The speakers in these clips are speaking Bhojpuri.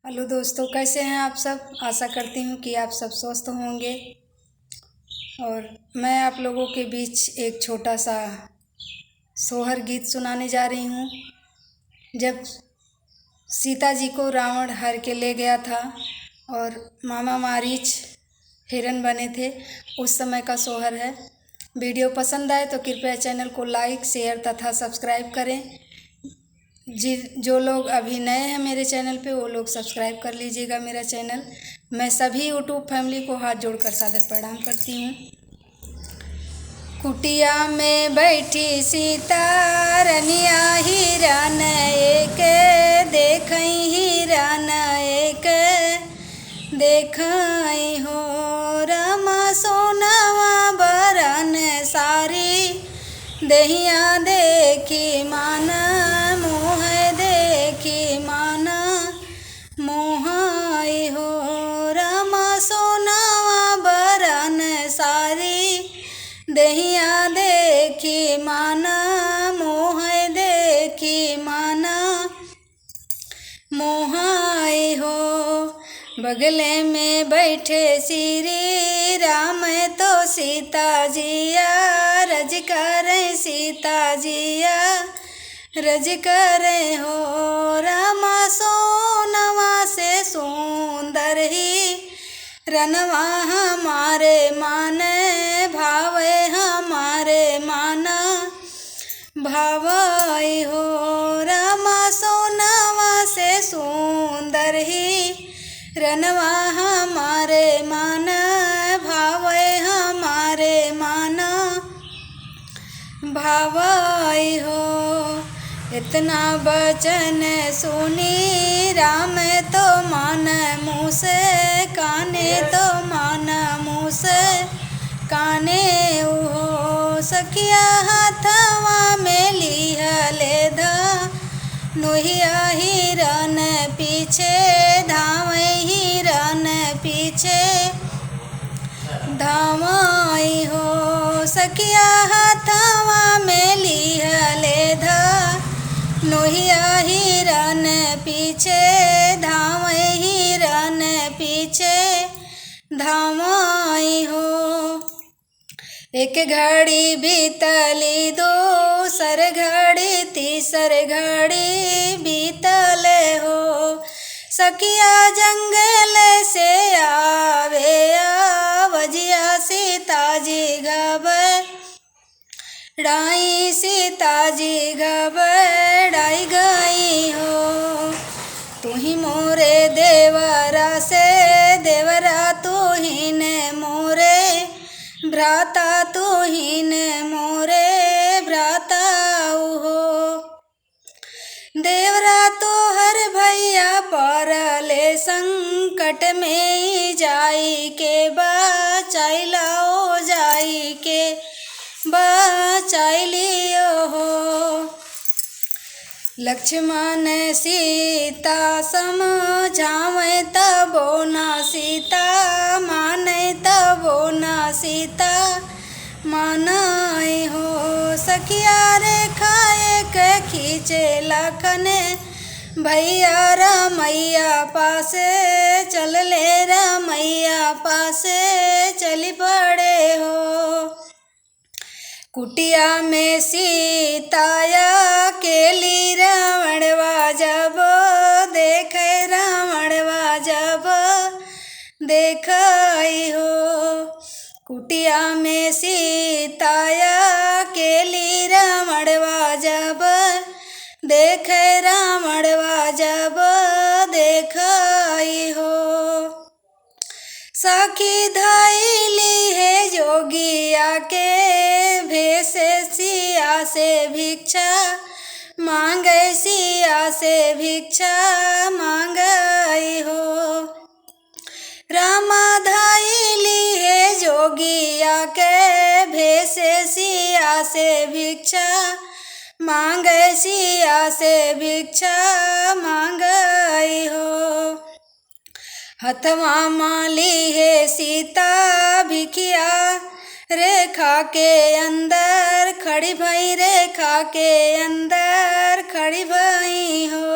हेलो दोस्तों, कैसे हैं आप सब। आशा करती हूँ कि आप सब स्वस्थ होंगे। और मैं आप लोगों के बीच एक छोटा सा सोहर गीत सुनाने जा रही हूँ। जब सीता जी को रावण हर के ले गया था और मामा मारीच हिरन बने थे, उस समय का सोहर है। वीडियो पसंद आए तो कृपया चैनल को लाइक, शेयर तथा सब्सक्राइब करें। जी, जो लोग अभी नए हैं मेरे चैनल पे वो लोग सब्सक्राइब कर लीजिएगा मेरा चैनल। मैं सभी यूट्यूब फैमिली को हाथ जोड़कर सादर प्रणाम करती हूँ। कुटिया में बैठी सीता रनिया हिरन एक देखई हिरन एक देखई हो रमा सोनवा बरन सारी दहिया देखी मान मोह देखी मान मोहाई हो रमा सोनवा बरन सारी दहिया देखी मान मोह देखी मान मोहाई हो। बगले में बैठे श्री राम तो सीता जिया रज करे सीता जिया रज करे हो रामा सोनवा से सुंदर ही रनवा हमारे मान भावे हमारे मान भावई हो रामा सोनवा से सुंदर ही रनवा हमारे मान भावे हमारे मान भावई हो। इतना वचन सुनी राम तो मान मुँह से काने तो मान मुँह से काने हो सखिया हाथवा में लिहले धा नोहिया हिरन पीछे धावे हिरन पीछे धावई हो सखिया हाथवा में लिहले धा नोहिया हिरन पीछे धावे हिरन पीछे धावई हो। एक घड़ी बीतली दूसर घड़ी तीसर घड़ी बीतल हो सखिया जंगल से आवे आवजिया सीता जी घबराई सीता जी घबराई गई हो। तू ही मोरे देवरा से देवरा तू ही ने मोरे भ्राता तू ही ने मोरे भ्राता हो। देवरा तो हर भैया परले संकट में ही जाई के बचाई लाओ जाई के बचाई लियो हो। लक्ष्मण सीता समझावे तबो ना सीता माने तबो ना सीता मानाई हो सखिया रेखा एक खींचे लखन भैया रमैया पासे चल ले रमैया पासे चली पड़े हो। कुटिया में सीताया केली रावणवा जब देखे रावणवा जब देखई हो। कुटिया में सीताया केली रावणवा जब देखे रावणवा जब देखई हो। सखी धैली है जोगिया के भेष सिया से भिक्षा मांगे सिया से भिक्षा मांगई हो। रामा धैली है जोगिया के भेष सिया से भिक्षा मांगे सिया से भिक्षा मांगई हो। हथवा माली है सीता भिखिया रेखा के अंदर खड़ी भई रेखा के अंदर खड़ी भई हो।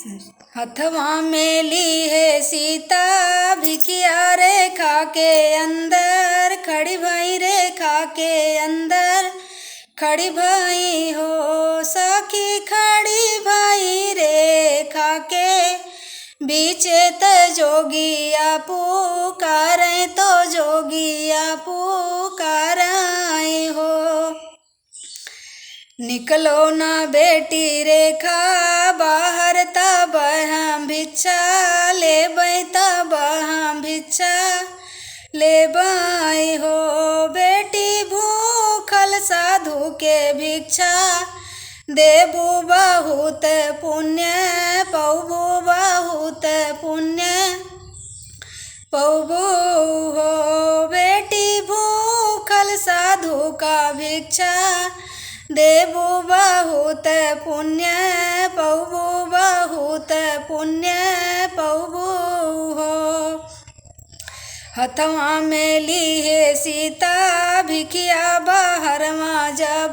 हथवा में ली है सीता भिकिया रेखा के अंदर, खड़ी भई रेखा के अंदर, खड़ी भई हो सखी खड़ी भई रेखा के बीचे त जोगिया पुकारे तो जोगिया पुकाराई हो। निकलो ना बेटी रेखा बाहर तब हम भिक्षा ले बई, तब हम भिक्षा ले बई हो। बेटी भूखल साधु के भिक्षा देबू बहुत पुण्य पौबू बहुत पुण्य पौबू हो। बेटी भूखल साधु का भिक्षा देबू बहुत पुण्य पौबू बहुत पुण्य पौबू हो। हथवा में ली है सीता भिखिया बाहरवा जब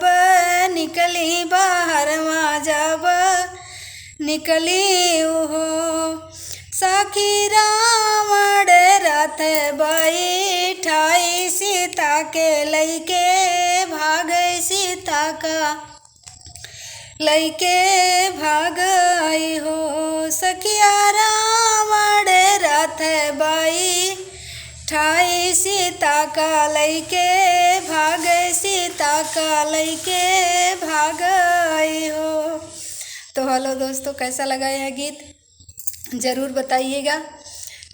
निकली, बाहरवा जब निकली हो। सखी रावण रथ बैठाई सीता के लइके भागई, सीता का लइके भागई हो। सखिया रावण रथ बैठाई सीता का लइके भागई, सीता का लइके भागई हो। तो हेलो दोस्तों, कैसा लगा यह गीत ज़रूर बताइएगा।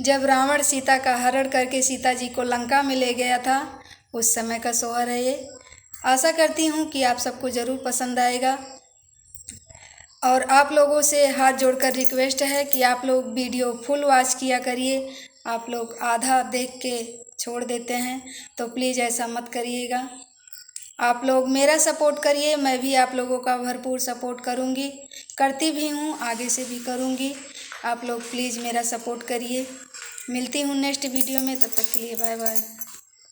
जब रावण सीता का हरण करके सीता जी को लंका में ले गया था, उस समय का सोहर है ये। आशा करती हूँ कि आप सबको ज़रूर पसंद आएगा। और आप लोगों से हाथ जोड़कर रिक्वेस्ट है कि आप लोग वीडियो फुल वॉच किया करिए। आप लोग आधा देख के छोड़ देते हैं, तो प्लीज़ ऐसा मत करिएगा। आप लोग मेरा सपोर्ट करिए, मैं भी आप लोगों का भरपूर सपोर्ट करूँगी, करती भी हूँ, आगे से भी करूँगी। आप लोग प्लीज़ मेरा सपोर्ट करिए। मिलती हूँ नेक्स्ट वीडियो में, तब तक के लिए बाय बाय।